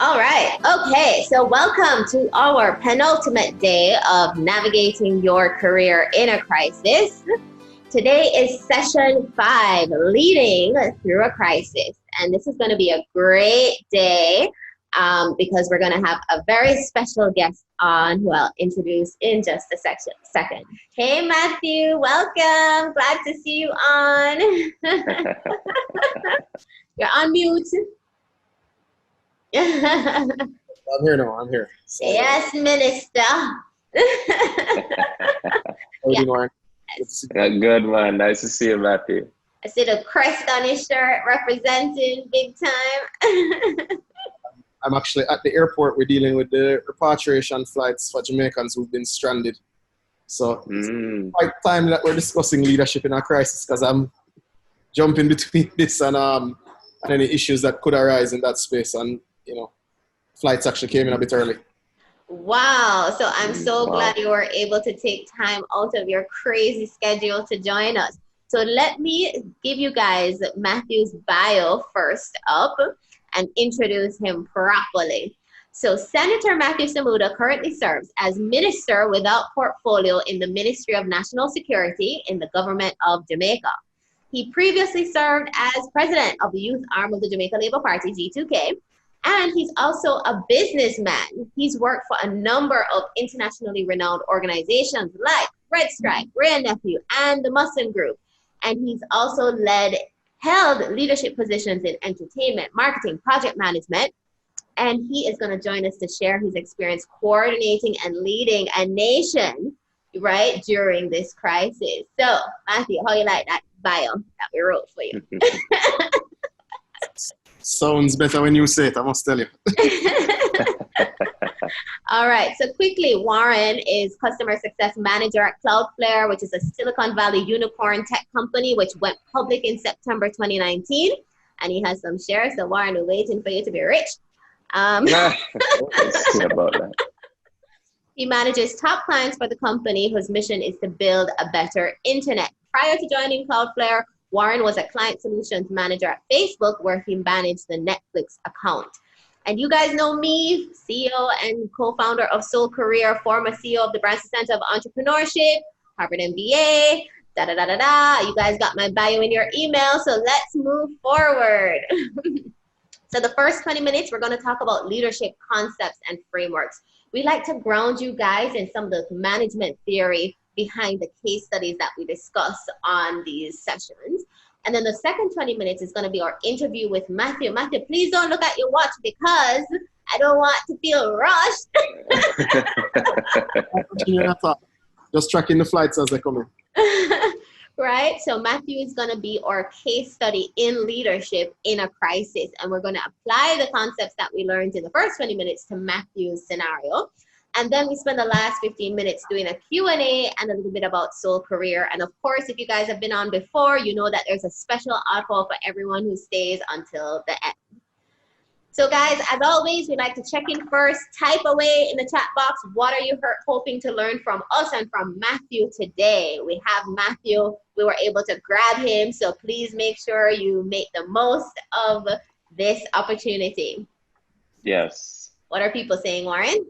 All right. Okay. So welcome to our penultimate day of navigating your career in a crisis. Today is session 5, leading through a crisis. And this is going to be a great day because we're going to have a very special guest on who I'll introduce in just a second. Hey, Matthew, welcome. Glad to see you on. You're on mute. I'm here now. I'm here. So, yes, Minister. Good morning. Good man. Nice to see you, Matthew. I see the crest on his shirt representing big time. I'm actually at the airport. We're dealing with the repatriation flights for Jamaicans who've been stranded. So it's quite time that we're discussing leadership in a crisis because I'm jumping between this and any issues that could arise in that space. And, flights actually came in a bit early. Wow. So I'm so glad you were able to take time out of your crazy schedule to join us. So let me give you guys Matthew's bio first up and introduce him properly. So Senator Mathew Samuda currently serves as Minister without portfolio in the Ministry of National Security in the government of Jamaica. He previously served as president of the youth arm of the Jamaica Labour Party, G2K, and he's also a businessman. He's worked for a number of internationally renowned organizations like Red Stripe, Wray and Nephew, and the Musson Group. And he's also held leadership positions in entertainment, marketing, project management. And he is going to join us to share his experience coordinating and leading a nation, right, during this crisis. So, Matthew, how you like that bio that we wrote for you? Sounds better when you say it, I must tell you. All right. So quickly, Warren is Customer Success Manager at Cloudflare, which is a Silicon Valley unicorn tech company, which went public in September 2019. And he has some shares. So Warren, we're waiting for you to be rich. He manages top clients for the company whose mission is to build a better internet. Prior to joining Cloudflare, Warren was a client solutions manager at Facebook, where he managed the Netflix account. And you guys know me, CEO and co-founder of Soul Career, former CEO of the Branson Center of Entrepreneurship, Harvard MBA, You guys got my bio in your email, so let's move forward. So the first 20 minutes, we're going to talk about leadership concepts and frameworks. We like to ground you guys in some of the management theory behind the case studies that we discuss on these sessions. And then the second 20 minutes is going to be our interview with Matthew. Matthew, please don't look at your watch because I don't want to feel rushed. Just tracking the flights as they come in. Right? So Matthew is going to be our case study in leadership in a crisis. And we're going to apply the concepts that we learned in the first 20 minutes to Matthew's scenario. And then we spend the last 15 minutes doing a Q&A and a little bit about Soul Career. And of course, if you guys have been on before, you know that there's a special offer for everyone who stays until the end. So guys, as always, we like to check in first. Type away in the chat box, what are you hoping to learn from us and from Matthew today? We have Matthew. We were able to grab him. So please make sure you make the most of this opportunity. Yes. What are people saying, Warren?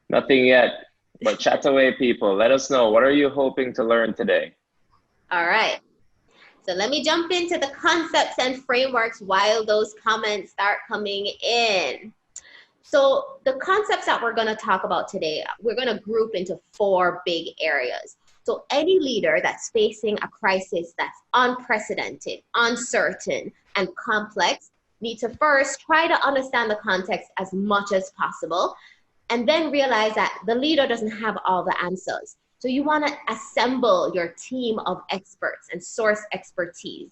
Nothing yet, but chat away, people. Let us know. What are you hoping to learn today? All right. So let me jump into the concepts and frameworks while those comments start coming in. So the concepts that we're going to talk about today, we're going to group into 4 big areas. So any leader that's facing a crisis that's unprecedented, uncertain, and complex needs to first try to understand the context as much as possible, and then realize that the leader doesn't have all the answers. So you want to assemble your team of experts and source expertise.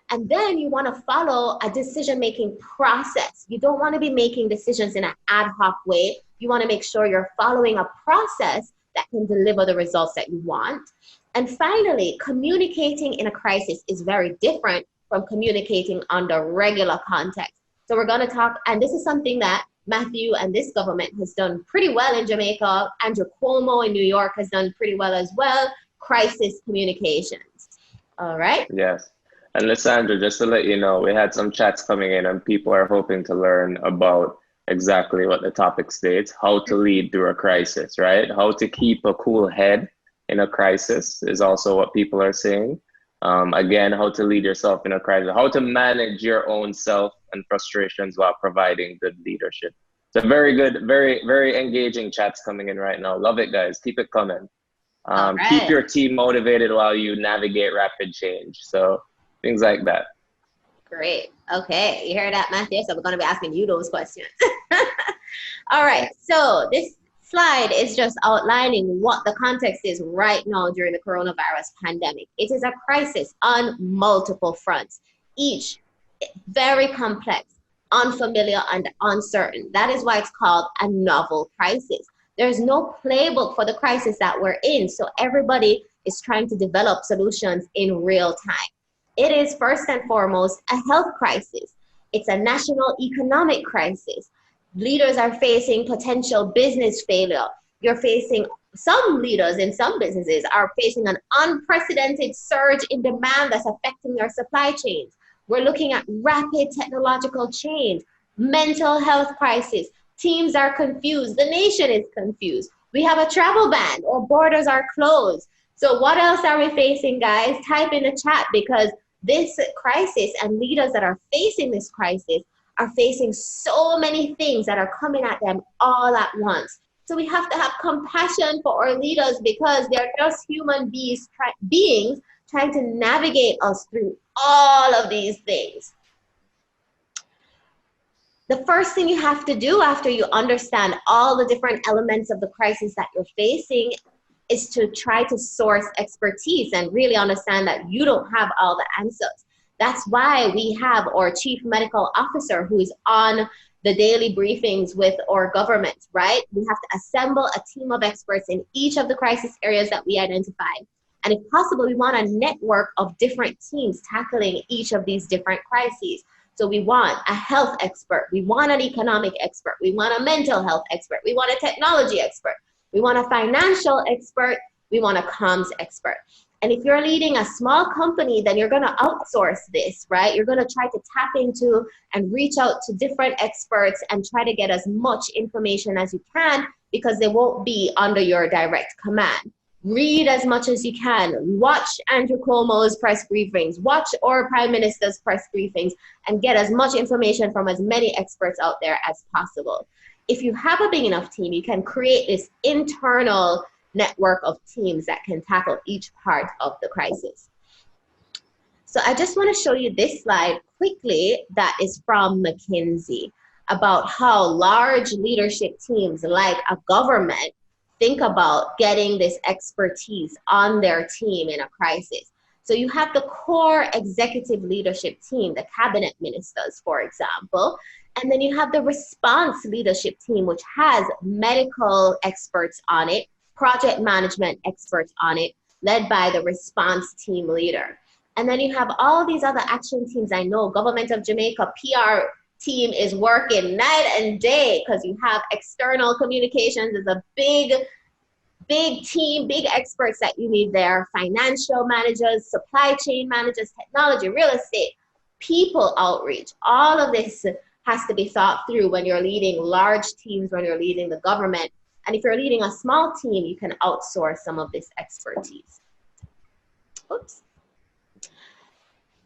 And then you want to follow a decision-making process. You don't want to be making decisions in an ad hoc way. You want to make sure you're following a process that can deliver the results that you want. And finally, communicating in a crisis is very different from communicating under regular context. So we're going to talk, and this is something that Matthew and this government has done pretty well in Jamaica. Andrew Cuomo in New York has done pretty well as well. Crisis communications. All right? Yes. And Lysandra, just to let you know, we had some chats coming in and people are hoping to learn about exactly what the topic states, how to lead through a crisis, right? How to keep a cool head in a crisis is also what people are saying. Again, how to lead yourself in a crisis, how to manage your own self and frustrations while providing good leadership. So very good, very engaging chats coming in right now. Love it, guys. Keep it coming. Keep your team motivated while you navigate rapid change. So things like that. Great. Okay, you heard that, Matthew? So we're going to be asking you those questions. All right, so this slide is just outlining what the context is right now during the coronavirus pandemic. It is a crisis on multiple fronts, each very complex, unfamiliar, and uncertain. That is why it's called a novel crisis. There's no playbook for the crisis that we're in, so everybody is trying to develop solutions in real time. It is first and foremost a health crisis. It's a national economic crisis. Leaders are facing potential business failure. Some leaders in some businesses are facing an unprecedented surge in demand that's affecting their supply chains. We're looking at rapid technological change, mental health crisis. Teams are confused. The nation is confused. We have a travel ban or borders are closed. So what else are we facing, guys? Type in the chat, because this crisis and leaders that are facing this crisis are facing so many things that are coming at them all at once. So we have to have compassion for our leaders, because they're just human beings trying to navigate us through all of these things. The first thing you have to do after you understand all the different elements of the crisis that you're facing is to try to source expertise and really understand that you don't have all the answers. That's why we have our chief medical officer who's on the daily briefings with our government, right? We have to assemble a team of experts in each of the crisis areas that we identify. And if possible, we want a network of different teams tackling each of these different crises. So we want a health expert, we want an economic expert, we want a mental health expert, we want a technology expert, we want a financial expert, we want a comms expert. And if you're leading a small company, then you're going to outsource this, right? You're going to try to tap into and reach out to different experts and try to get as much information as you can, because they won't be under your direct command. Read as much as you can. Watch Andrew Cuomo's press briefings. Watch our Prime Minister's press briefings and get as much information from as many experts out there as possible. If you have a big enough team, you can create this internal network of teams that can tackle each part of the crisis. So I just want to show you this slide quickly that is from McKinsey about how large leadership teams like a government think about getting this expertise on their team in a crisis. So you have the core executive leadership team, the cabinet ministers, for example, and then you have the response leadership team, which has medical experts on it, project management experts on it, led by the response team leader. And then you have all these other action teams. I know Government of Jamaica PR team is working night and day, because you have external communications is a big team, big experts that you need there, financial managers, supply chain managers, technology, real estate, people outreach. All of this has to be thought through when you're leading large teams, when you're leading the government. And if you're leading a small team, you can outsource some of this expertise. Oops.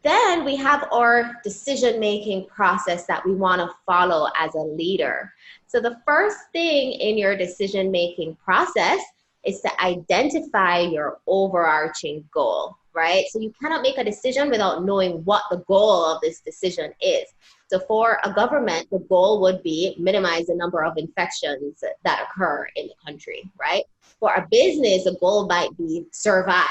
Then we have our decision-making process that we want to follow as a leader. So the first thing in your decision-making process is to identify your overarching goal, right? So you cannot make a decision without knowing what the goal of this decision is. So for a government, the goal would be minimize the number of infections that occur in the country, right? For a business, the goal might be survive.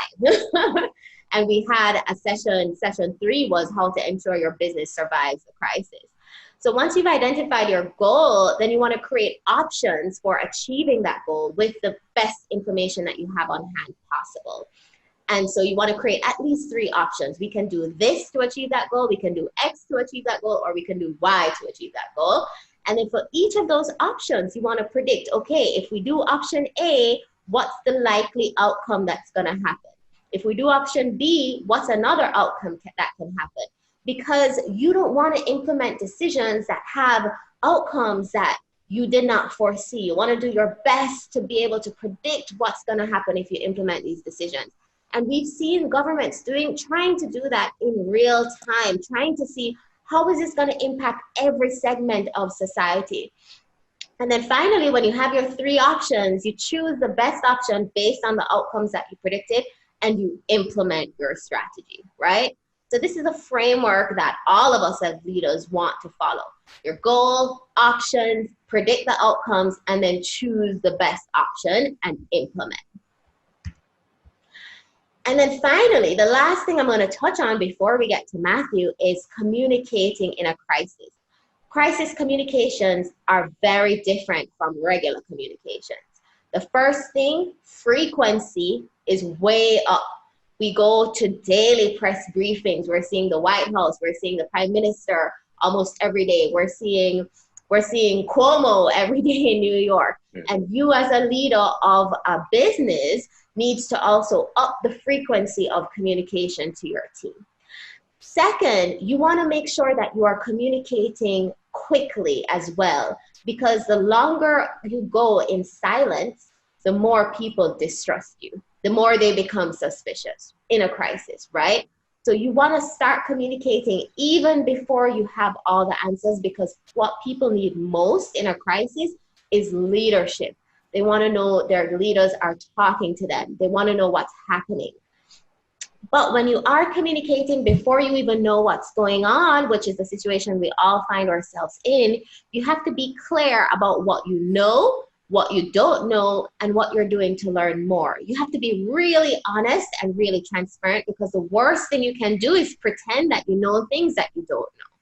And we had a session 3 was how to ensure your business survives the crisis. So once you've identified your goal, then you want to create options for achieving that goal with the best information that you have on hand possible. And so you want to create at least 3 options. We can do this to achieve that goal, we can do X to achieve that goal, or we can do Y to achieve that goal. And then for each of those options, you want to predict, okay, if we do option A, what's the likely outcome that's going to happen? If we do option B, what's another outcome that can happen? because you don't want to implement decisions that have outcomes that you did not foresee. You want to do your best to be able to predict what's going to happen if you implement these decisions. And we've seen governments trying to do that in real time, trying to see how is this going to impact every segment of society. And then finally, when you have your three options, you choose the best option based on the outcomes that you predicted, and you implement your strategy, right? So this is a framework that all of us as leaders want to follow. Your goal, options, predict the outcomes, and then choose the best option and implement. And then finally, the last thing I'm going to touch on before we get to Mathew is communicating in a crisis. Crisis communications are very different from regular communications. The first thing, frequency is way up. We go to daily press briefings. We're seeing the White House. We're seeing the Prime Minister almost every day. We're seeing Cuomo every day in New York. And you as a leader of a business needs to also up the frequency of communication to your team. Second, you want to make sure that you are communicating quickly as well, because the longer you go in silence, the more people distrust you, the more they become suspicious in a crisis, right? So you want to start communicating even before you have all the answers, because what people need most in a crisis is leadership. They want to know their leaders are talking to them. They want to know what's happening. But when you are communicating before you even know what's going on, which is the situation we all find ourselves in, you have to be clear about what you know, what you don't know, and what you're doing to learn more. You have to be really honest and really transparent, because the worst thing you can do is pretend that you know things that you don't know.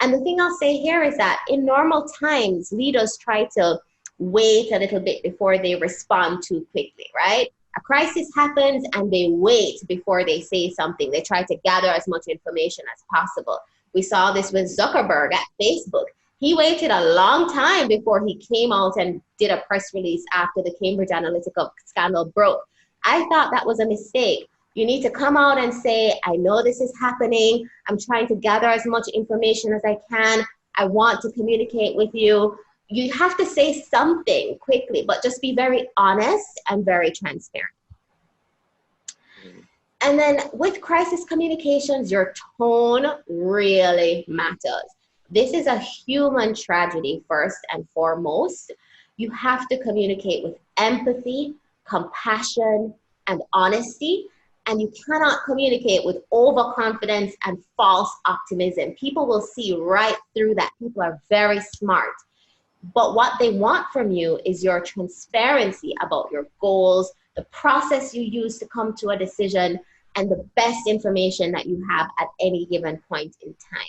And the thing I'll say here is that in normal times, leaders try to wait a little bit before they respond too quickly, right? A crisis happens and they wait before they say something. They try to gather as much information as possible. We saw this with Zuckerberg at Facebook. He waited a long time before he came out and did a press release after the Cambridge Analytica scandal broke. I thought that was a mistake. You need to come out and say, I know this is happening. I'm trying to gather as much information as I can. I want to communicate with you. You have to say something quickly, but just be very honest and very transparent. And then with crisis communications, your tone really matters. This is a human tragedy first and foremost. You have to communicate with empathy, compassion, and honesty. And you cannot communicate with overconfidence and false optimism. People will see right through that. People are very smart. But what they want from you is your transparency about your goals, the process you use to come to a decision, and the best information that you have at any given point in time.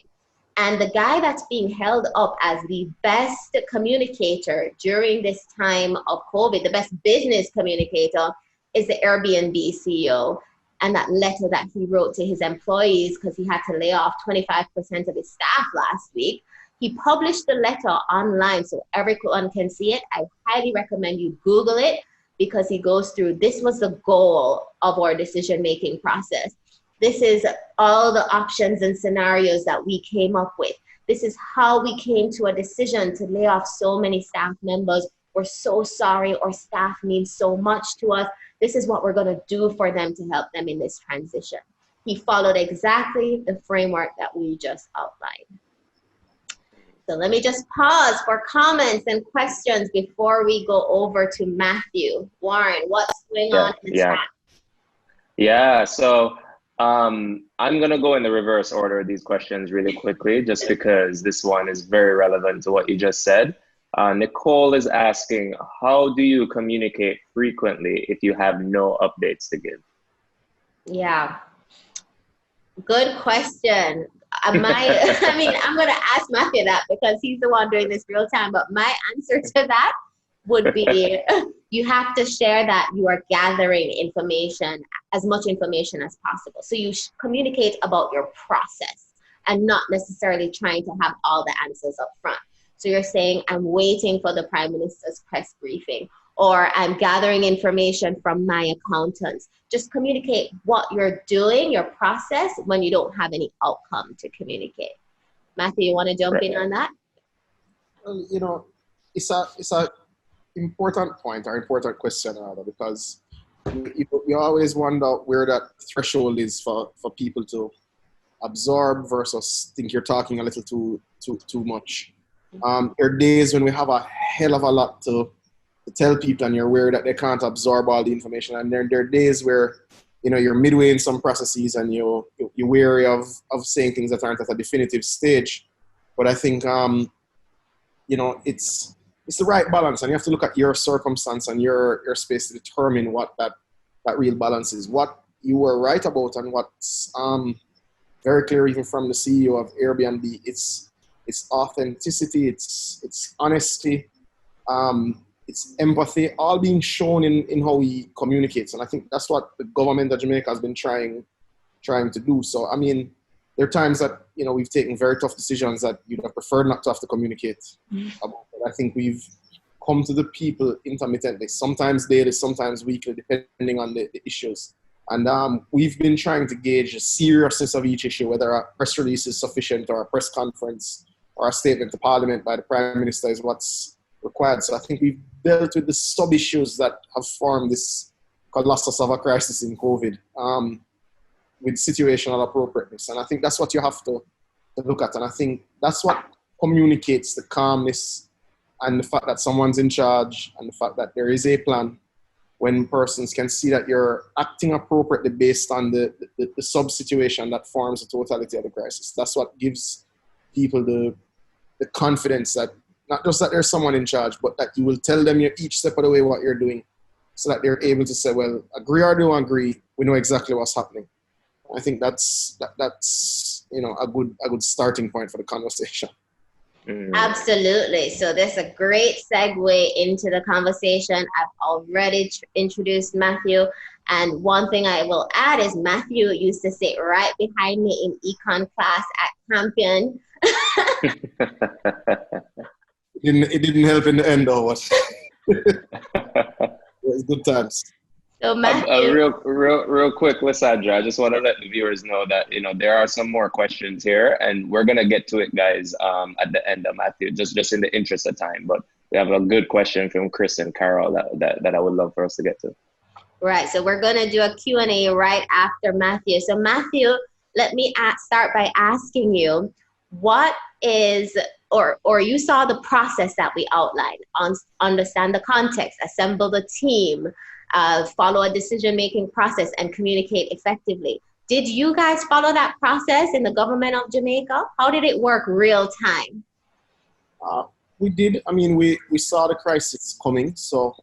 And the guy that's being held up as the best communicator during this time of COVID, the best business communicator, is the Airbnb CEO. And that letter that he wrote to his employees, because he had to lay off 25% of his staff last week, he published the letter online so everyone can see it. I highly recommend you Google it, because he goes through, this was the goal of our decision-making process. This is all the options and scenarios that we came up with. This is how we came to a decision to lay off so many staff members. We're so sorry. Our staff means so much to us. This is what we're going to do for them to help them in this transition. He followed exactly the framework that we just outlined. So let me just pause for comments and questions before we go over to Mathew. Warren, what's going on in the chat? Yeah, so I'm going to go in the reverse order of these questions really quickly, just because this one is very relevant to what you just said. Nicole is asking, how do you communicate frequently if you have no updates to give? Yeah, good question. I'm going to ask Mathew that, because he's the one doing this real time. But my answer to that would be, you have to share that you are gathering information, as much information as possible. So you communicate about your process and not necessarily trying to have all the answers up front. So you're saying, I'm waiting for the Prime Minister's press briefing, or I'm gathering information from my accountants. Just communicate what you're doing, your process, when you don't have any outcome to communicate. Mathew, you want to jump in on that? Well, you know, it's a important point or important question, rather, because you always wonder where that threshold is for people to absorb versus think you're talking a little too much. There are days when we have a hell of a lot to tell people, and you're aware that they can't absorb all the information. And there are days where, you know, you're midway in some processes and you're wary of saying things that aren't at a definitive stage. But I think, you know, it's the right balance, and you have to look at your circumstance and your space to determine what that real balance is. What you were right about, and what's very clear even from the CEO of Airbnb, it's authenticity, it's honesty, it's empathy, all being shown in how he communicates. And I think that's what the government of Jamaica has been trying to do. So, I mean, there are times that, you know, we've taken very tough decisions that you'd have preferred not to have to communicate about. But I think we've come to the people intermittently, sometimes daily, sometimes weekly, depending on the issues. And we've been trying to gauge the seriousness of each issue, whether a press release is sufficient or a press conference or a statement to Parliament by the Prime Minister is what's required. So I think we've dealt with the sub-issues that have formed this colossus of a crisis in COVID with situational appropriateness. And I think that's what you have to look at. And I think that's what communicates the calmness and the fact that someone's in charge and the fact that there is a plan, when persons can see that you're acting appropriately based on the sub-situation that forms the totality of the crisis. That's what gives people the confidence that not just that there's someone in charge, but that you will tell them each step of the way what you're doing, so that they're able to say, well, agree or don't agree, we know exactly what's happening. I think that's you know, a good starting point for the conversation. Absolutely. So there's a great segue into the conversation. I've already introduced Mathew, and one thing I will add is Mathew used to sit right behind me in econ class at Campion. It didn't help in the end, though. It was good times. So Mathew, real quick, Lissandra, I just want to let the viewers know that, you know, there are some more questions here, and we're gonna get to it, guys, at the end of Mathew, just in the interest of time. But we have a good question from Chris and Carol that I would love for us to get to. Right, so we're gonna do a Q&A right after Mathew. So Mathew, let me start by asking you, what is, or you saw the process that we outlined, understand the context, assemble the team, follow a decision-making process, and communicate effectively. Did you guys follow that process in the government of Jamaica? How did it work real time? We did. I mean, we saw the crisis coming, so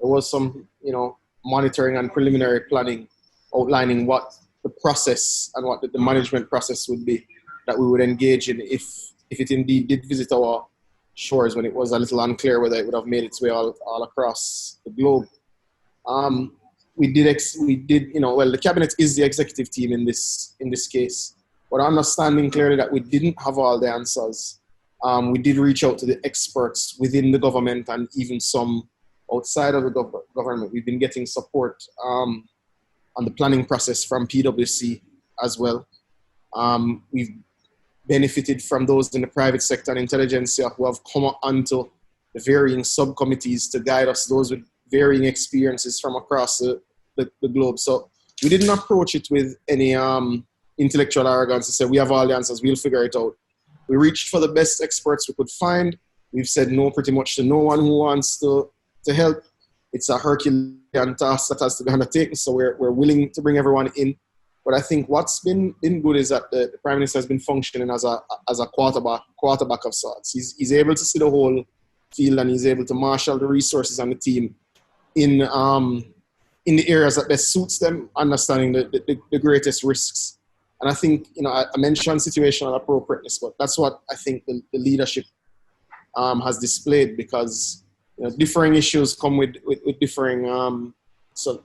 there was some, you know, monitoring and preliminary planning, outlining what the process and what the management process would be that we would engage in if it indeed did visit our shores, when it was a little unclear whether it would have made its way all across the globe. We did, you know, well, the cabinet is the executive team in this case, but understanding clearly that we didn't have all the answers, we did reach out to the experts within the government and even some outside of the government. We've been getting support on the planning process from PwC as well. We've benefited from those in the private sector and intelligentsia who have come onto the varying subcommittees to guide us, those with varying experiences from across the globe. So we didn't approach it with any intellectual arrogance to say we have all the answers, we'll figure it out. We reached for the best experts we could find. We've said no pretty much to no one who wants to help. It's a Herculean task that has to be undertaken, so we're willing to bring everyone in. But I think what's been good is that the Prime Minister has been functioning as a quarterback of sorts. He's able to see the whole field, and he's able to marshal the resources and the team in the areas that best suits them, understanding the greatest risks. And I think, you know, I mentioned situational appropriateness, but that's what I think the leadership has displayed, because, you know, differing issues come with differing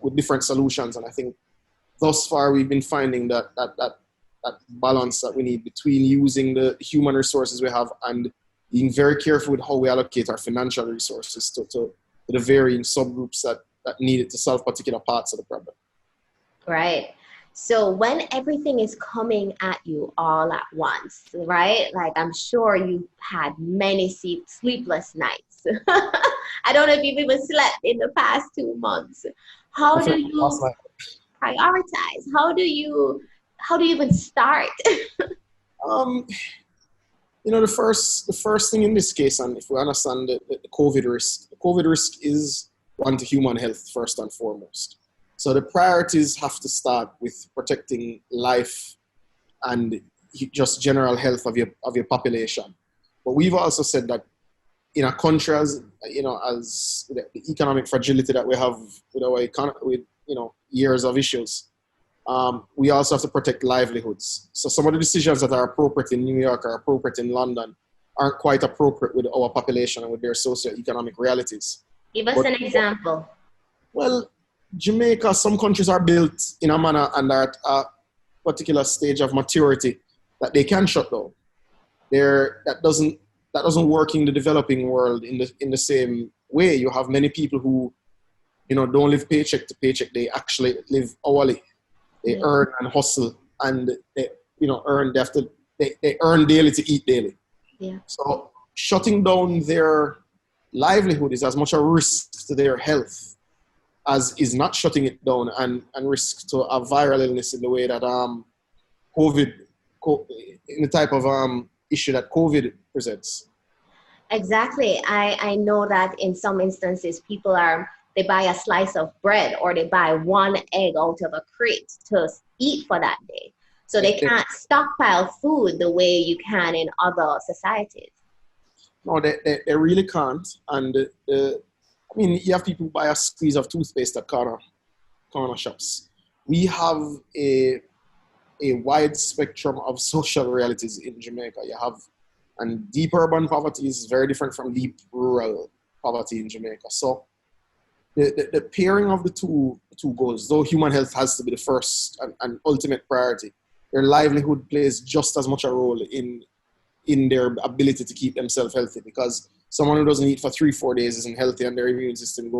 with different solutions. And I think thus far we've been finding that balance that we need between using the human resources we have and being very careful with how we allocate our financial resources to the varying subgroups that needed to solve particular parts of the problem. Right. So when everything is coming at you all at once, right? Like I'm sure you've had many sleepless nights. I don't know if you've even slept in the past 2 months. How do you prioritize? How do you even start? The first thing in this case, and if we understand the COVID risk is one to human health first and foremost. So the priorities have to start with protecting life and just general health of your population. But we've also said that in a country as the economic fragility that we have with our economy, with years of issues, we also have to protect livelihoods. So some of the decisions that are appropriate in New York or appropriate in London aren't quite appropriate with our population and with their socio-economic realities. Give us an example. Well, Jamaica, some countries are built in a manner and are at a particular stage of maturity that they can shut down. That doesn't work in the developing world in the same way. You have many people who, don't live paycheck to paycheck. They actually live hourly. They earn and hustle, and they earn daily to eat daily. Yeah. So shutting down their livelihood is as much a risk to their health as is not shutting it down and risk to a viral illness in the way that COVID, in the type of issue that COVID presents. Exactly. I know that in some instances they buy a slice of bread or they buy one egg out of a crate to eat for that day. So they can't stockpile food the way you can in other societies. No, they really can't. And you have people who buy a squeeze of toothpaste at corner shops. We have a wide spectrum of social realities in Jamaica. And deep urban poverty is very different from deep rural poverty in Jamaica. So the pairing of the two goals, though human health has to be the first and ultimate priority, their livelihood plays just as much a role in their ability to keep themselves healthy, because someone who doesn't eat for 3-4 days isn't healthy and their immune system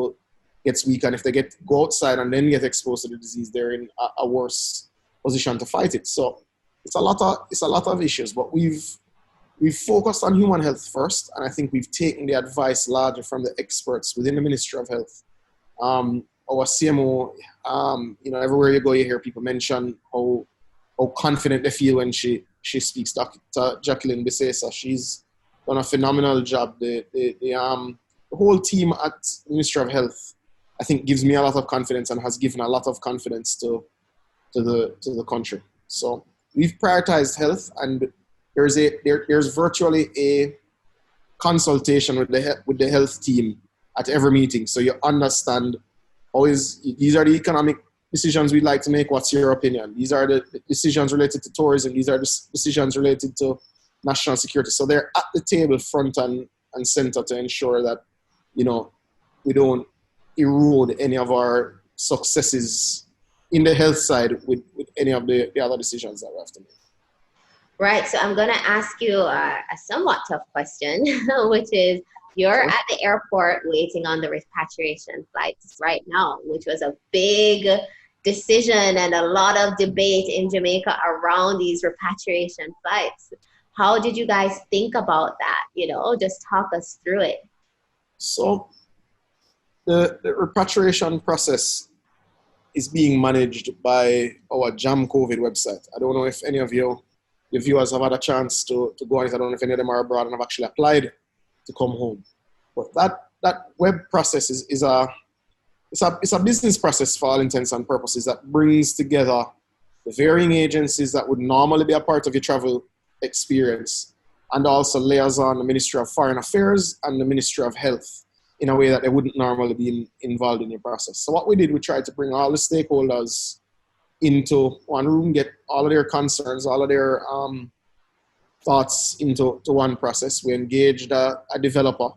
gets weak. And if they go outside and then get exposed to the disease, they're in a worse position to fight it. So it's a lot of issues, but we've focused on human health first, and I think we've taken the advice largely from the experts within the Ministry of Health. Our CMO, everywhere you go, you hear people mention how confident they feel when she speaks. Dr. Jacqueline Bisesa, she's done a phenomenal job. The whole team at the Ministry of Health, I think, gives me a lot of confidence and has given a lot of confidence to the country. So we've prioritized health, and there's virtually a consultation with the health team at every meeting, so you understand these are the economic decisions we'd like to make. What's your opinion? These are the decisions related to tourism. These are the decisions related to national security. So they're at the table front and center to ensure that we don't erode any of our successes in the health side with any of the other decisions that we have to make. Right. So I'm going to ask you a somewhat tough question, which is, you're at the airport waiting on the repatriation flights right now, which was a big decision and a lot of debate in Jamaica around these repatriation flights. How did you guys think about that? Just talk us through it. So the repatriation process is being managed by our Jam COVID website. I don't know if any of your viewers have had a chance to go on it. I don't know if any of them are abroad and have actually applied to come home. But that web process is a business process for all intents and purposes that brings together the varying agencies that would normally be a part of your travel experience, and also layers on the Ministry of Foreign Affairs and the Ministry of Health in a way that they wouldn't normally be involved in your process. So what we did, we tried to bring all the stakeholders into one room, get all of their concerns, all of their thoughts into one process. We engaged a developer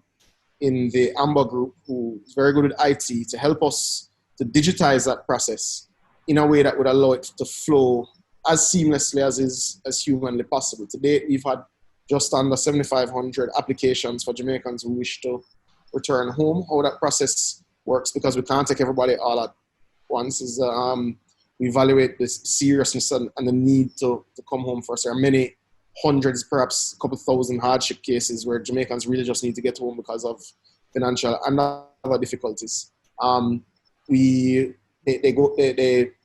in the Amber Group who is very good at IT to help us to digitize that process in a way that would allow it to flow as seamlessly as humanly possible. To date, we've had just under 7,500 applications for Jamaicans who wish to return home. How that process works, because we can't take everybody all at once, is we evaluate the seriousness and the need to come home first. There are many hundreds, perhaps a couple thousand hardship cases where Jamaicans really just need to get home because of financial and other difficulties. They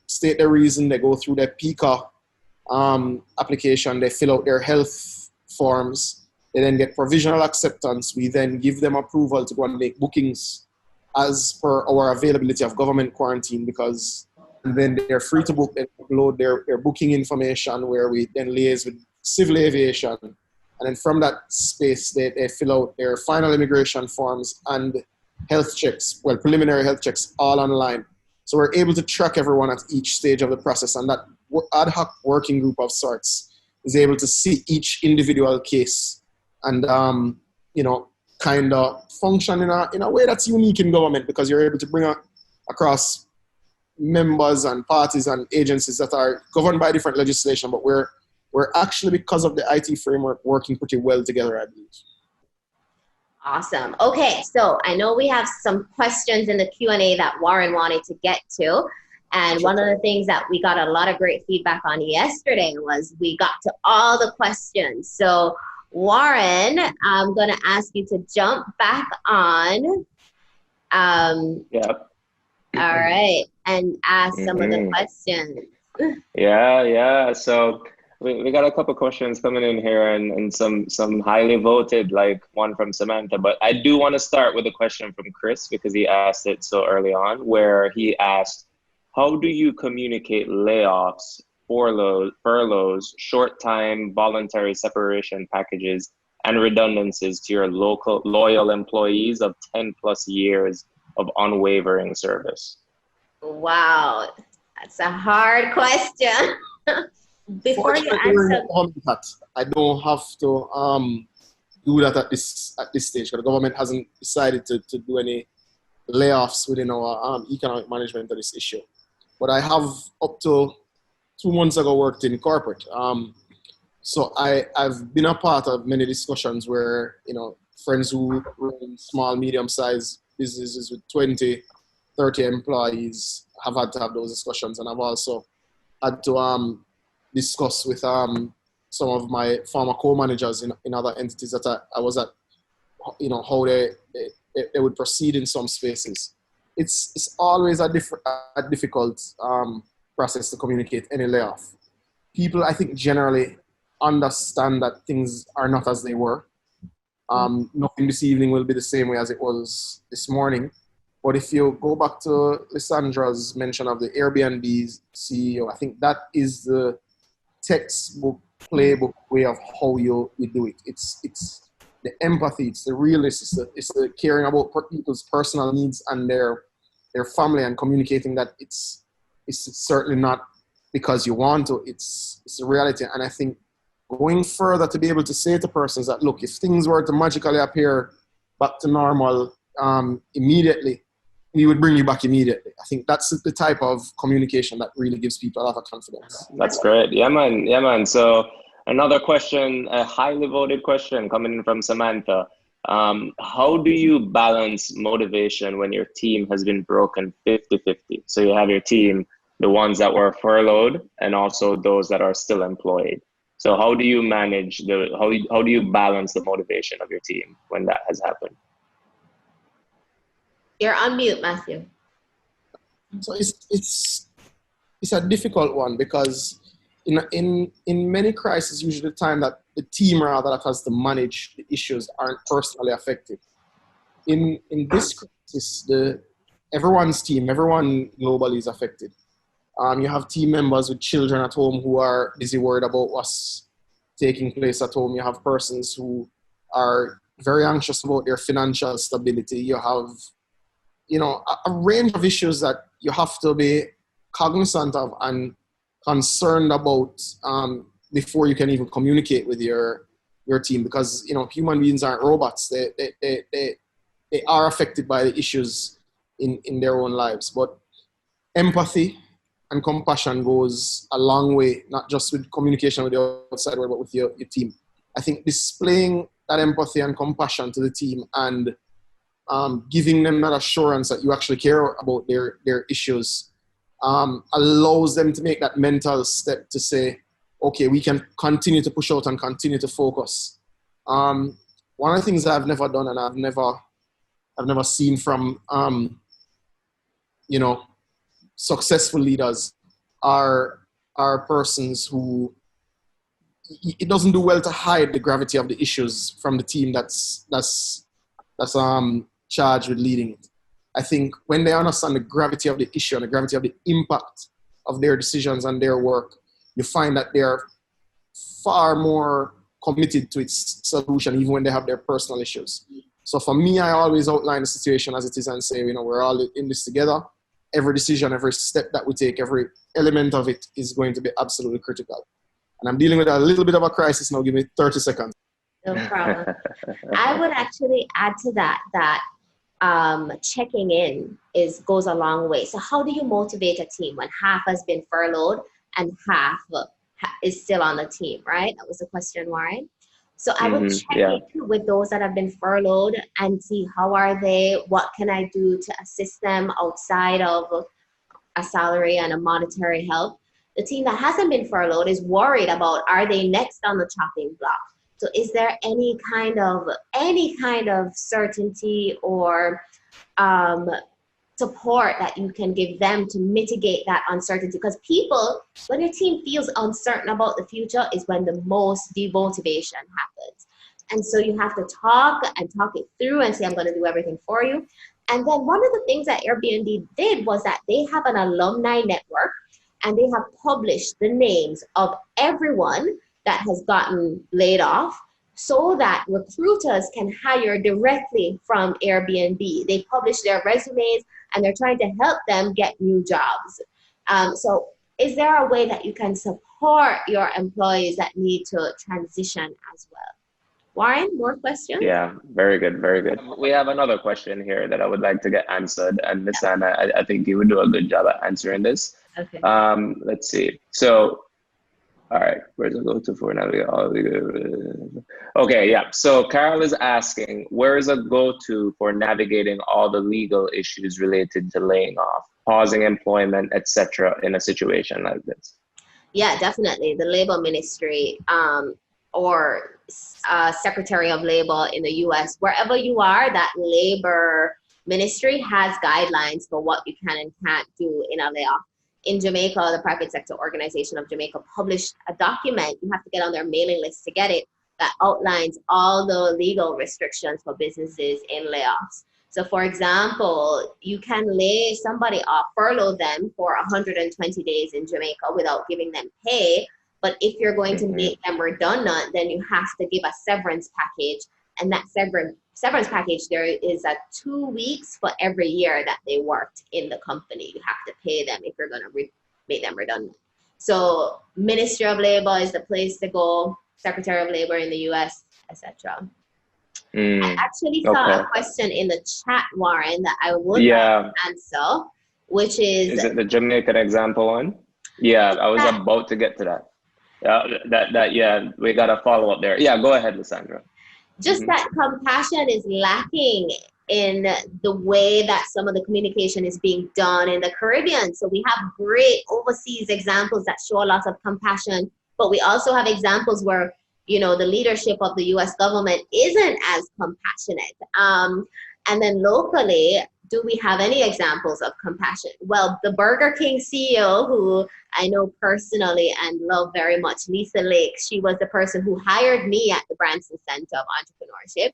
state their reason, they go through their PICA application, they fill out their health forms, they then get provisional acceptance. We then give them approval to go and make bookings as per our availability of government quarantine, because and then they're free to book and upload their booking information, where we then liaise with civil aviation. And then from that space, they fill out their final immigration forms and health checks, well, preliminary health checks, all online. So we're able to track everyone at each stage of the process, and that ad hoc working group of sorts is able to see each individual case and, kind of function in a way that's unique in government, because you're able to bring across members and parties and agencies that are governed by different legislation, but we're actually, because of the IT framework, working pretty well together, I believe. Awesome. Okay, so I know we have some questions in the Q&A that Warren wanted to get to. And one of the things that we got a lot of great feedback on yesterday was we got to all the questions. So Warren, I'm going to ask you to jump back on. Yeah. All right, and ask some of the questions. Yeah. So we got a couple questions coming in here, and some highly voted, like one from Samantha. But I do want to start with a question from Chris, because he asked it so early on, where he asked, how do you communicate layoffs, furloughs, short-time voluntary separation packages, and redundancies to your loyal employees of 10 plus years of unwavering service? Wow, that's a hard question. Before you answer, I don't have to do that at this stage, because the government hasn't decided to do any layoffs within our economic management of this issue. But I have, up to 2 months ago, worked in corporate. So I've been a part of many discussions where, friends who run small, medium-sized businesses with 20, 30 employees have had to have those discussions. And I've also had to discuss with some of my former co-managers in other entities that I was at, how they would proceed in some spaces. It's always a difficult process to communicate any layoff. People, I think, generally understand that things are not as they were. Nothing this evening will be the same way as it was this morning. But if you go back to Lissandra's mention of the Airbnb CEO, I think that is the textbook, playbook way of how you do it. It's the empathy, it's the realness, it's the caring about people's personal needs and their family, and communicating that it's certainly not because you want to, it's a reality. And I think going further, to be able to say to persons that, look, if things were to magically appear back to normal immediately, we would bring you back immediately. I think that's the type of communication that really gives people a lot of confidence. That's great. Yeah, man. So another question, a highly voted question coming in from Samantha. How do you balance motivation when your team has been broken 50-50? So you have your team, the ones that were furloughed, and also those that are still employed. So how do you manage how do you balance the motivation of your team when that has happened? You're on mute, Matthew. So it's a difficult one, because in many crises, usually the time that the team rather that has to manage the issues aren't personally affected. In this crisis, everyone's team, everyone globally is affected. You have team members with children at home who are busy worried about what's taking place at home. You have persons who are very anxious about their financial stability. You have a range of issues that you have to be cognizant of and concerned about before you can even communicate with your team, because human beings aren't robots. They are affected by the issues in their own lives. But empathy and compassion goes a long way, not just with communication with the outside world, but with your team. I think displaying that empathy and compassion to the team and giving them that assurance that you actually care about their issues, allows them to make that mental step to say, okay, we can continue to push out and continue to focus. One of the things that I've never done and I've never seen from, successful leaders are persons who, it doesn't do well to hide the gravity of the issues from the team that's charged with leading it. I think when they understand the gravity of the issue and the gravity of the impact of their decisions and their work, you find that they're far more committed to its solution, even when they have their personal issues. So for me, I always outline the situation as it is and say, we're all in this together. Every decision, every step that we take, every element of it is going to be absolutely critical. And I'm dealing with a little bit of a crisis now. Give me 30 seconds. No problem. I would actually add to that checking in goes a long way. So how do you motivate a team when half has been furloughed and half is still on the team, right? That was the question, Warren. So I would check in with those that have been furloughed and see how are they, what can I do to assist them outside of a salary and a monetary help. The team that hasn't been furloughed is worried about, are they next on the chopping block? So is there any kind of certainty or support that you can give them to mitigate that uncertainty? Because people, when your team feels uncertain about the future, is when the most demotivation happens. And so you have to talk it through and say, I'm going to do everything for you. And then one of the things that Airbnb did was that they have an alumni network, and they have published the names of everyone that has gotten laid off so that recruiters can hire directly from Airbnb. They publish their resumes and they're trying to help them get new jobs. So is there a way that you can support your employees that need to transition as well? Warren, more questions? Yeah, very good, very good. We have another question here that I would like to get answered. And Miss Anna, I think you would do a good job at answering this. Okay. Let's see. So, all right, where does it go to for now? Okay, yeah. So Carol is asking, where is a go-to for navigating all the legal issues related to laying off, pausing employment, etc. in a situation like this? Yeah, definitely. The Labor Ministry or Secretary of Labor in the U.S., wherever you are, that Labor Ministry has guidelines for what you can and can't do in a layoff. In Jamaica, the Private Sector Organization of Jamaica published a document, you have to get on their mailing list to get it, that outlines all the legal restrictions for businesses in layoffs. So for example, you can lay somebody off, furlough them for 120 days in Jamaica without giving them pay. But if you're going to make them redundant, then you have to give a severance package. And that severance package, there is a 2 weeks for every year that they worked in the company. You have to pay them if you're going to make them redundant. So Ministry of Labor is the place to go, Secretary of Labor in the US, etc. I actually saw a question in the chat, Warren, that I would answer, which is... Is it the Jamaican example one? Yeah, I was about to get to that. Yeah, we got a follow up there. Yeah, go ahead, Lysandra. Just that compassion is lacking in the way that some of the communication is being done in the Caribbean. So we have great overseas examples that show a lot of compassion, but we also have examples where, the leadership of the US government isn't as compassionate. And then locally, do we have any examples of compassion? Well, the Burger King CEO, who I know personally and love very much, Lisa Lake, she was the person who hired me at the Branson Center of Entrepreneurship.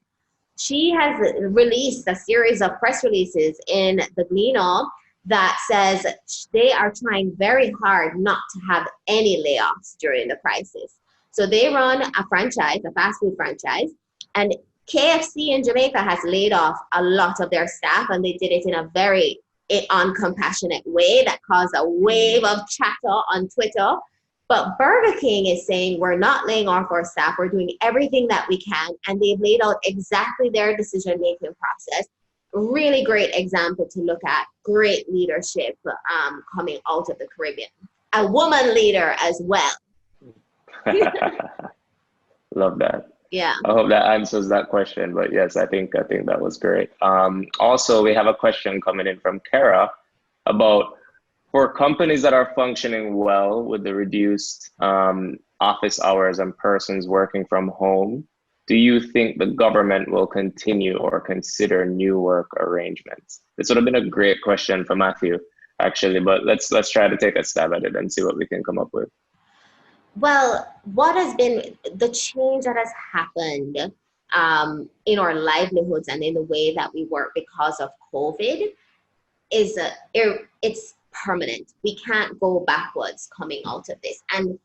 She has released a series of press releases in the Gleaner that says they are trying very hard not to have any layoffs during the crisis. So they run a franchise, a fast food franchise, and KFC in Jamaica has laid off a lot of their staff, and they did it in a very uncompassionate way that caused a wave of chatter on Twitter. But Burger King is saying we're not laying off our staff, we're doing everything that we can, and they've laid out exactly their decision-making process. Really great example to look at, great leadership coming out of the Caribbean. A woman leader as well. Love that. Yeah. I hope that answers that question. But yes, I think that was great. Also, we have a question coming in from Kara about for companies that are functioning well with the reduced office hours and persons working from home, do you think the government will continue or consider new work arrangements? This would have been a great question for Mathew, actually, but let's try to take a stab at it and see what we can come up with. Well, what has been the change that has happened in our livelihoods and in the way that we work because of COVID is it's permanent. We can't go backwards coming out of this. And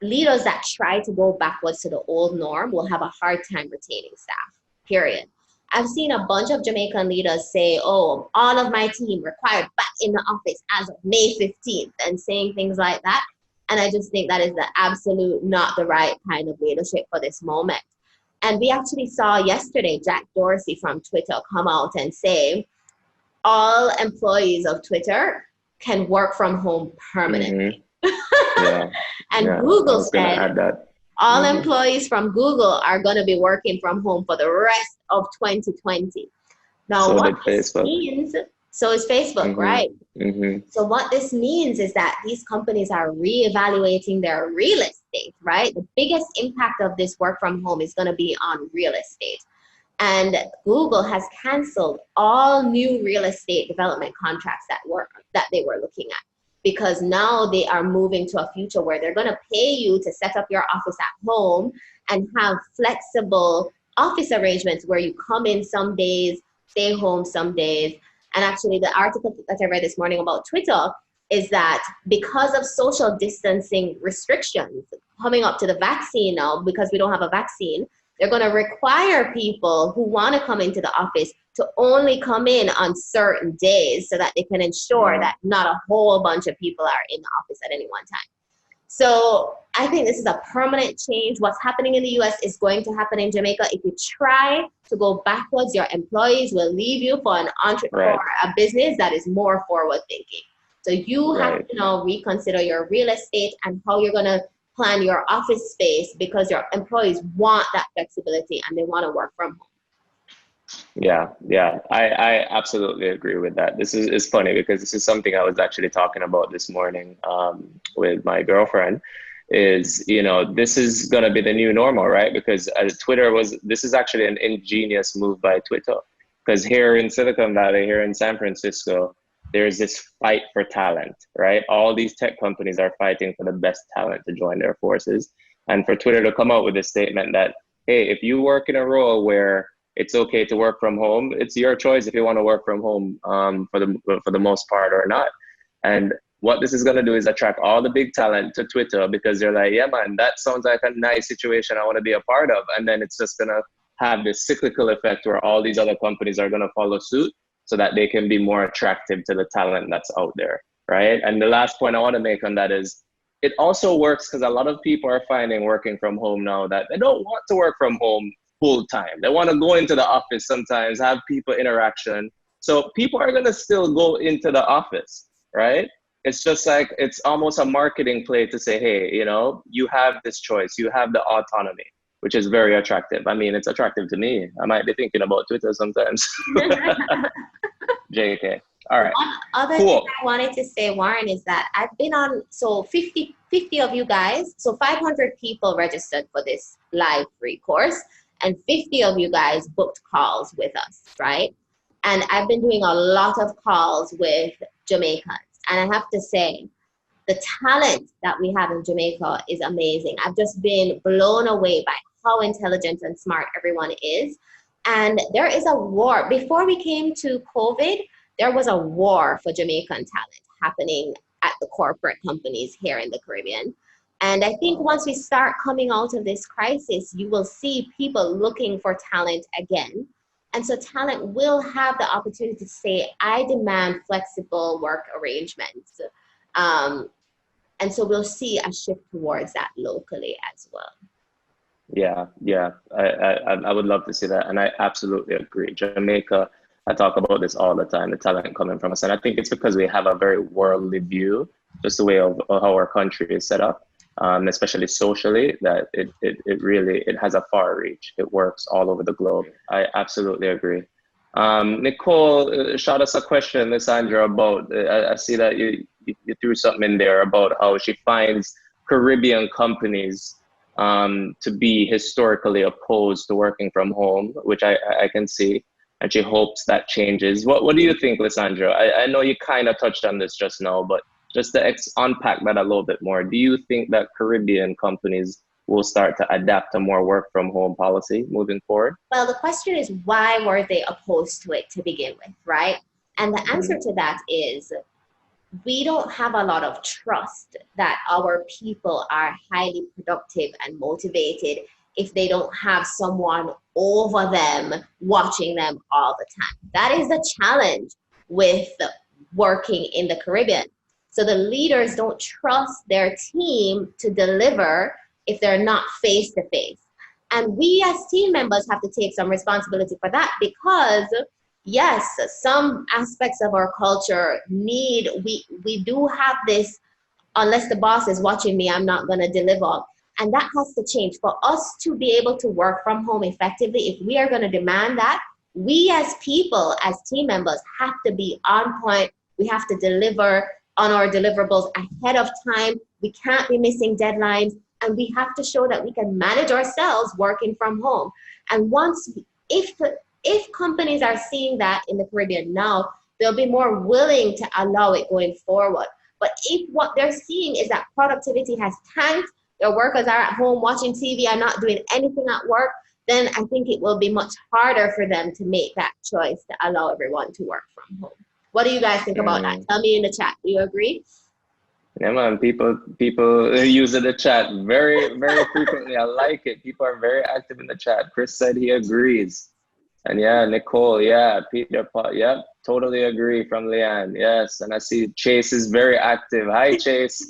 leaders that try to go backwards to the old norm will have a hard time retaining staff, period. I've seen a bunch of Jamaican leaders say, oh, all of my team required back in the office as of May 15th and saying things like that. And I just think that is the absolute not the right kind of leadership for this moment. And we actually saw yesterday Jack Dorsey from Twitter come out and say all employees of Twitter can work from home permanently. Yeah. And yeah, Google said add that. all employees from Google are going to be working from home for the rest of 2020. Now, so what this Facebook. means, so is Facebook, right? So what this means is that these companies are reevaluating their real estate, right? The biggest impact of this work from home is going to be on real estate. And Google has canceled all new real estate development contracts that they were looking at, because now they are moving to a future where they're going to pay you to set up your office at home and have flexible office arrangements where you come in some days, stay home some days. And actually the article that I read this morning about Twitter is that because of social distancing restrictions coming up to the vaccine now, because we don't have a vaccine, they're going to require people who want to come into the office to only come in on certain days so that they can ensure that not a whole bunch of people are in the office at any one time. So I think this is a permanent change. What's happening in the US is going to happen in Jamaica. If you try to go backwards, your employees will leave you for a business that is more forward thinking. So you have to now reconsider your real estate and how you're going to plan your office space, because your employees want that flexibility and they want to work from home. Yeah, I absolutely agree with that. This is funny because this is something I was actually talking about this morning with my girlfriend. Is, you know, this is going to be the new normal, right? Because this is actually an ingenious move by Twitter, because here in Silicon Valley, here in San Francisco, there's this fight for talent, right? All these tech companies are fighting for the best talent to join their forces. And for Twitter to come out with a statement that, hey, if you work in a role where it's okay to work from home, it's your choice if you want to work from home for the most part or not. And what this is going to do is attract all the big talent to Twitter, because they're like, yeah, man, that sounds like a nice situation I want to be a part of. And then it's just going to have this cyclical effect where all these other companies are going to follow suit so that they can be more attractive to the talent that's out there, right? And the last point I want to make on that is it also works because a lot of people are finding working from home now that they don't want to work from home full time. They want to go into the office sometimes, have people interaction. So people are going to still go into the office, right? It's just like, it's almost a marketing play to say, hey, you know, you have this choice, you have the autonomy, which is very attractive. I mean, it's attractive to me. I might be thinking about Twitter sometimes. JK. All right. One other thing I wanted to say, Warren, is that I've been on, so 50 of you guys, so 500 people registered for this live free course, and 50 of you guys booked calls with us, right? And I've been doing a lot of calls with Jamaicans. And I have to say, the talent that we have in Jamaica is amazing. I've just been blown away by how intelligent and smart everyone is. And there is a war. Before we came to COVID, there was a war for Jamaican talent happening at the corporate companies here in the Caribbean. And I think once we start coming out of this crisis, you will see people looking for talent again. And so talent will have the opportunity to say, I demand flexible work arrangements. And so we'll see a shift towards that locally as well. Yeah. I would love to see that. And I absolutely agree. Jamaica, I talk about this all the time, the talent coming from us. And I think it's because we have a very worldly view, just the way of how our country is set up. especially socially, that it really, it has a far reach. It works all over the globe. I absolutely agree. Nicole shot us a question, Lysandra, about, I see that you threw something in there about how she finds Caribbean companies to be historically opposed to working from home, which I can see, and she hopes that changes. What do you think, Lysandra? I know you kind of touched on this just now, but just to unpack that a little bit more, do you think that Caribbean companies will start to adapt a more work from home policy moving forward? Well, the question is, why were they opposed to it to begin with, right? And the answer to that is, we don't have a lot of trust that our people are highly productive and motivated if they don't have someone over them watching them all the time. That is the challenge with working in the Caribbean. So the leaders don't trust their team to deliver if they're not face to face. And we as team members have to take some responsibility for that, because yes, some aspects of our culture we do have this, unless the boss is watching me, I'm not gonna deliver. And that has to change. For us to be able to work from home effectively, if we are gonna demand that, we as people, as team members, have to be on point. We have to deliver on our deliverables ahead of time. We can't be missing deadlines, and we have to show that we can manage ourselves working from home. And if companies are seeing that in the Caribbean now, they'll be more willing to allow it going forward. But if what they're seeing is that productivity has tanked, their workers are at home watching TV and not doing anything at work, then I think it will be much harder for them to make that choice to allow everyone to work from home. What do you guys think about that? Tell me in the chat. Do you agree? Yeah, man. People use the chat very, very frequently. I like it. People are very active in the chat. Chris said he agrees. And yeah, Nicole, yeah, Peter, yep, totally agree from Leanne. Yes, and I see Chase is very active. Hi, Chase.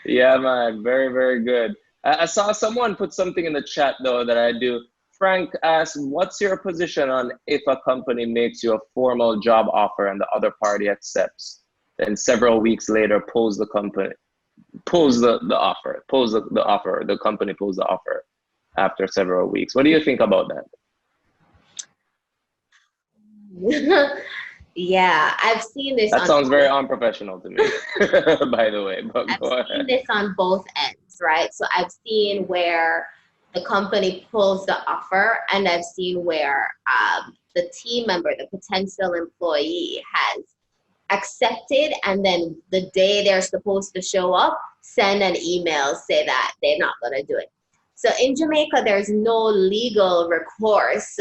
Yeah, man, very, very good. I saw someone put something in the chat though that I do. Frank asked, what's your position on if a company makes you a formal job offer and the other party accepts, then several weeks later pulls the offer, the company pulls the offer after several weeks. What do you think about that? Yeah, I've seen this. That sounds very unprofessional to me, by the way. But I've seen this on both ends, right? So I've seen where the company pulls the offer, and I've seen where the team member, the potential employee, has accepted, and then the day they're supposed to show up, send an email, say that they're not going to do it. So in Jamaica, there's no legal recourse.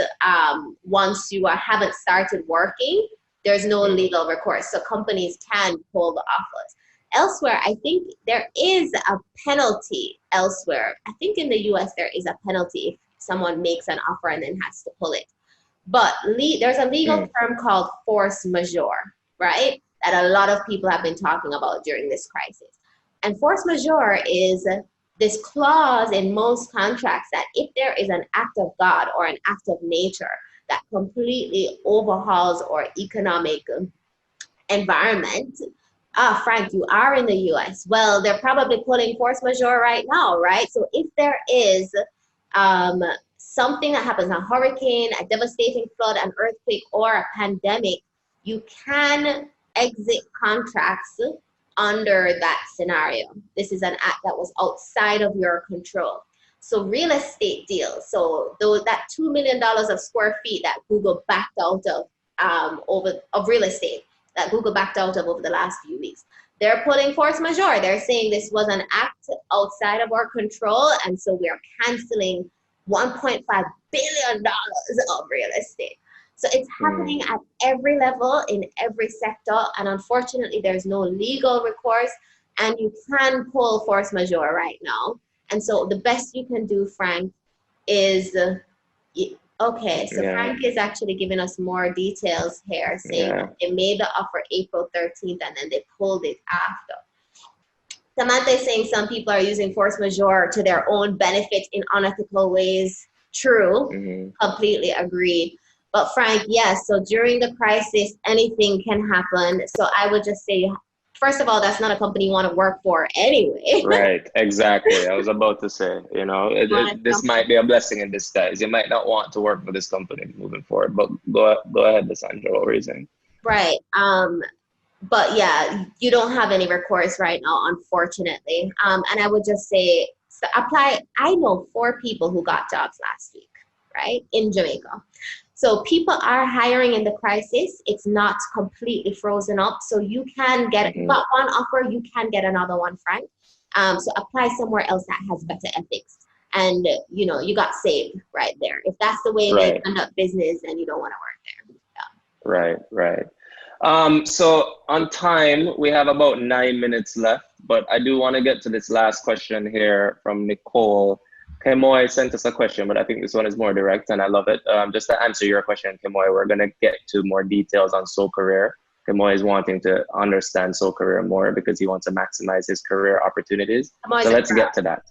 Once you haven't started working, there's no legal recourse. So companies can pull the offers. Elsewhere, I think there is a penalty elsewhere. I think in the US, there is a penalty if someone makes an offer and then has to pull it. But there's a legal term called force majeure, right? That a lot of people have been talking about during this crisis. And force majeure is this clause in most contracts that if there is an act of God or an act of nature that completely overhauls our economic environment. Frank, you are in the US. Well, they're probably pulling force majeure right now, right? So if there is something that happens, a hurricane, a devastating flood, an earthquake, or a pandemic, you can exit contracts under that scenario. This is an act that was outside of your control. So real estate deals, so that $2 million of square feet that Google backed out of of real estate, that Google backed out of over the last few weeks, they're putting force majeure. They're saying this was an act outside of our control, and so we're canceling $1.5 billion of real estate. So it's happening at every level, in every sector, and unfortunately there's no legal recourse, and you can pull force majeure right now. And so the best you can do, Frank, is, okay, so Frank is actually giving us more details here, saying that they made the offer April 13th and then they pulled it after. Samantha is saying some people are using force majeure to their own benefit in unethical ways. True, completely agree. But Frank, yes, so during the crisis, anything can happen. So I would just say first of all, that's not a company you want to work for anyway. Right, exactly. I was about to say, this might be a blessing in disguise. You might not want to work for this company moving forward, but go ahead, Lysandra, what were you saying? Right. But yeah, you don't have any recourse right now, unfortunately. And I would just say, apply. I know 4 people who got jobs last week, right, in Jamaica. So people are hiring in the crisis. It's not completely frozen up. So you can get, got one offer, you can get another one, Frank. So apply somewhere else that has better ethics. And, you got saved right there. If that's the way they conduct business, then you don't want to work there. Yeah. Right. So on time, we have about 9 minutes left, but I do want to get to this last question here from Nicole. Kemoy sent us a question, but I think this one is more direct and I love it. Just to answer your question, Kemoy, we're going to get to more details on Soul Career. Kemoy is wanting to understand Soul Career more because he wants to maximize his career opportunities. So let's get to that.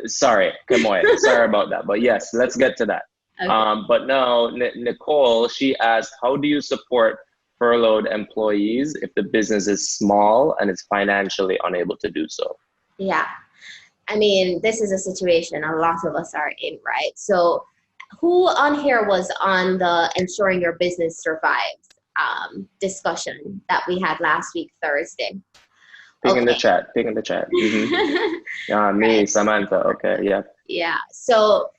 Sorry, Kemoy, sorry about that. But yes, let's get to that. Okay. But now, Nicole, she asked, how do you support furloughed employees if the business is small and it's financially unable to do so? Yeah. I mean, this is a situation a lot of us are in, right? So who on here was on the ensuring your business survives discussion that we had last week, Thursday? Ping in the chat. Mm-hmm. Yeah, me, right. Samantha. Okay, yeah. Yeah, so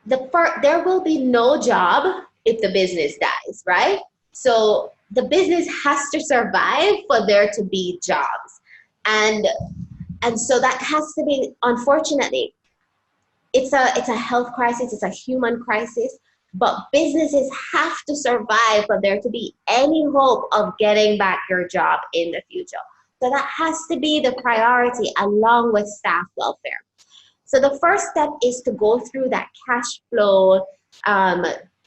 there will be no job if the business dies, right? So the business has to survive for there to be jobs. And so that has to be, unfortunately, it's a health crisis, it's a human crisis, but businesses have to survive for there to be any hope of getting back your job in the future. So that has to be the priority along with staff welfare. So the first step is to go through that cash flow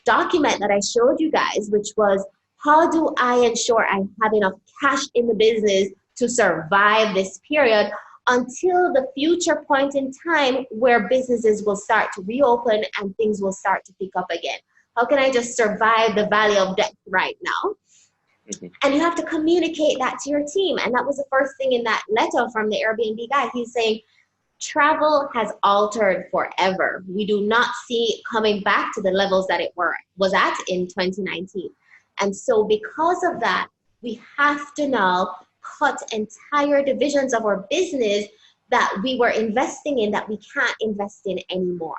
document that I showed you guys, which was, how do I ensure I have enough cash in the business to survive this period until the future point in time where businesses will start to reopen and things will start to pick up again? How can I just survive the valley of death right now? Mm-hmm. And you have to communicate that to your team. And that was the first thing in that letter from the Airbnb guy. He's saying, travel has altered forever. We do not see it coming back to the levels that it was at in 2019. And so because of that, we have to now cut entire divisions of our business that we were investing in that we can't invest in anymore.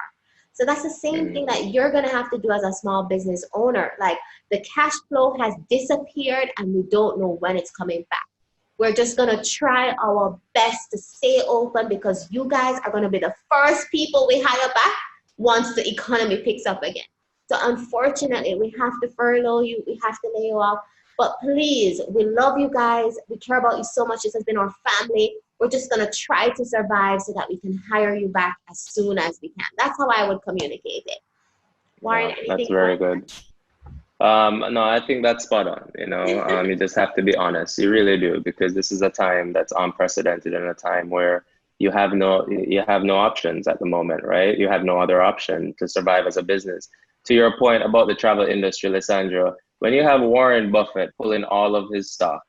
So that's the same thing that you're going to have to do as a small business owner. Like, the cash flow has disappeared and we don't know when it's coming back. We're just going to try our best to stay open because you guys are going to be the first people we hire back once the economy picks up again. So unfortunately, we have to furlough you. We have to lay you off. But please, we love you guys. We care about you so much. This has been our family. We're just going to try to survive so that we can hire you back as soon as we can. That's how I would communicate it. Warren, yeah, that's very good. No, I think that's spot on. You just have to be honest. You really do, because this is a time that's unprecedented and a time where you have no options at the moment, right? You have no other option to survive as a business. To your point about the travel industry, Lysandra, when you have Warren Buffett pulling all of his stock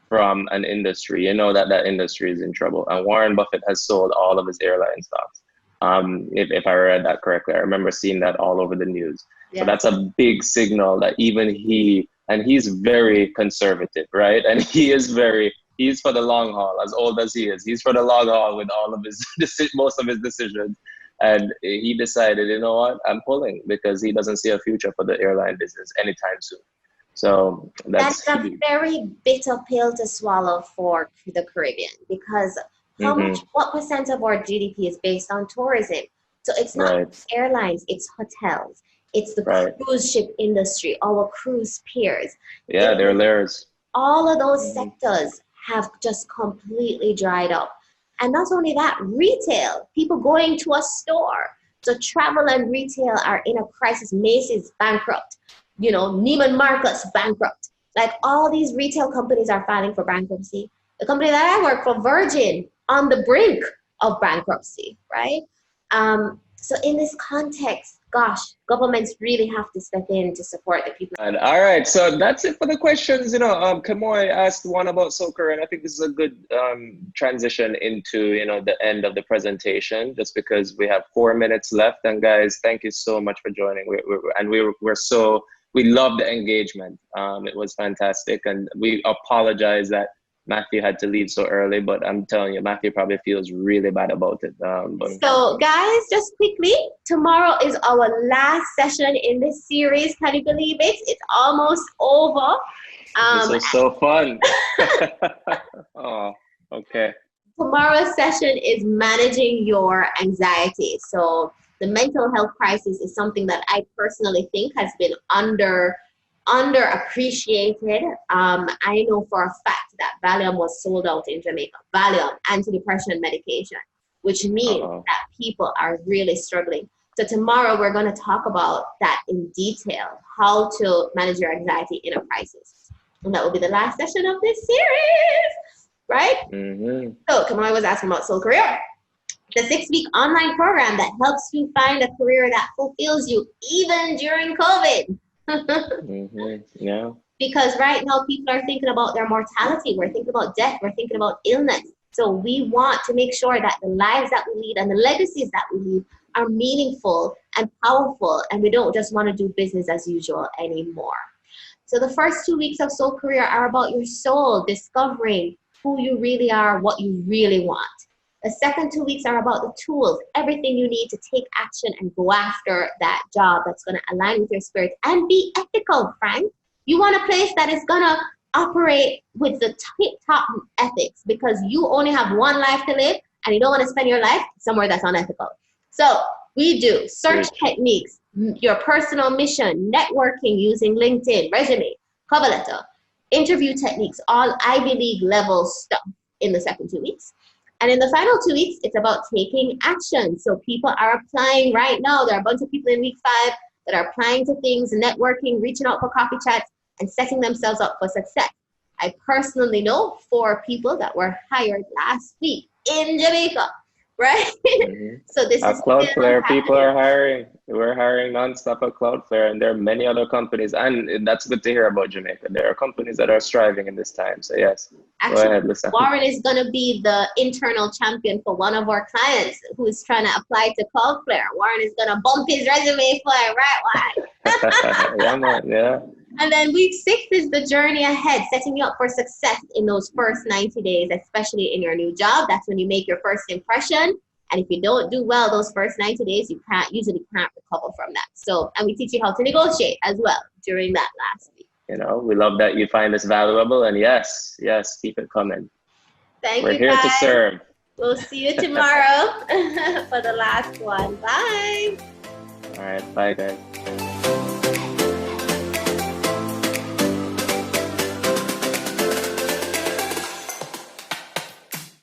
from an industry, you know that industry is in trouble. And Warren Buffett has sold all of his airline stocks. If I read that correctly, I remember seeing that all over the news. Yeah. So that's a big signal that even he's very conservative, right? And he's for the long haul, as old as he is. He's for the long haul with all of his, most of his decisions. And he decided, you know what, I'm pulling, because he doesn't see a future for the airline business anytime soon. So that's a very bitter pill to swallow for the Caribbean, because what percent of our GDP is based on tourism? So it's not airlines, it's hotels, it's the cruise ship industry, our cruise peers. Yeah, they're layers. All of those sectors have just completely dried up. And not only that, retail, people going to a store. So travel and retail are in a crisis. Macy's bankrupt, Neiman Marcus bankrupt. Like, all these retail companies are filing for bankruptcy. The company that I work for, Virgin, on the brink of bankruptcy, right? So in this context, gosh, governments really have to step in to support the people. And all right, so that's it for the questions. Kamoy asked one about soccer, and I think this is a good transition into the end of the presentation, just because we have 4 minutes left. And guys, thank you so much for joining. We love the engagement. It was fantastic, and we apologize that Mathew had to leave so early, but I'm telling you, Mathew probably feels really bad about it. So guys, just quickly, tomorrow is our last session in this series. Can you believe it? It's almost over. This was so fun. Oh, okay. Tomorrow's session is managing your anxiety. So the mental health crisis is something that I personally think has been underappreciated. I know for a fact that Valium was sold out in Jamaica. Valium, antidepressant medication, which means that people are really struggling. So tomorrow we're going to talk about that in detail, how to manage your anxiety in a crisis. And that will be the last session of this series, right? Mm-hmm. So Kamari was asking about Soul Career, the 6-week online program that helps you find a career that fulfills you even during COVID. Mm-hmm. Yeah. Because right now people are thinking about their mortality. We're thinking about death. We're thinking about illness. So we want to make sure that the lives that we lead and the legacies that we leave are meaningful and powerful. And we don't just want to do business as usual anymore. So the first 2 weeks of Soul Career are about your soul, discovering who you really are, what you really want. The second 2 weeks are about the tools, everything you need to take action and go after that job that's going to align with your spirit and be ethical, Frank. You want a place that is going to operate with the top ethics, because you only have one life to live and you don't want to spend your life somewhere that's unethical. So we do search techniques, your personal mission, networking using LinkedIn, resume, cover letter, interview techniques, all Ivy League level stuff in the second 2 weeks. And in the final 2 weeks, it's about taking action. So people are applying right now. There are a bunch of people in week 5 that are applying to things, networking, reaching out for coffee chats, and setting themselves up for success. I personally know 4 people that were hired last week in Jamaica, right? Mm-hmm. So this at is Cloudflare, people are hiring. We're hiring nonstop at Cloudflare, and there are many other companies, and that's good to hear about Jamaica. There are companies that are striving in this time. So yes, actually, go ahead, listen. Warren is going to be the internal champion for one of our clients who's trying to apply to Cloudflare. Warren is going to bump his resume for it, right? Yeah, man, yeah. And then week 6 is the journey ahead, setting you up for success in those first 90 days, especially in your new job. That's when you make your first impression. And if you don't do well those first 90 days, you usually can't recover from that. So, and we teach you how to negotiate as well during that last week. We love that you find this valuable, and yes, keep it coming. We're here to serve. We'll see you tomorrow for the last one. Bye. All right, bye guys.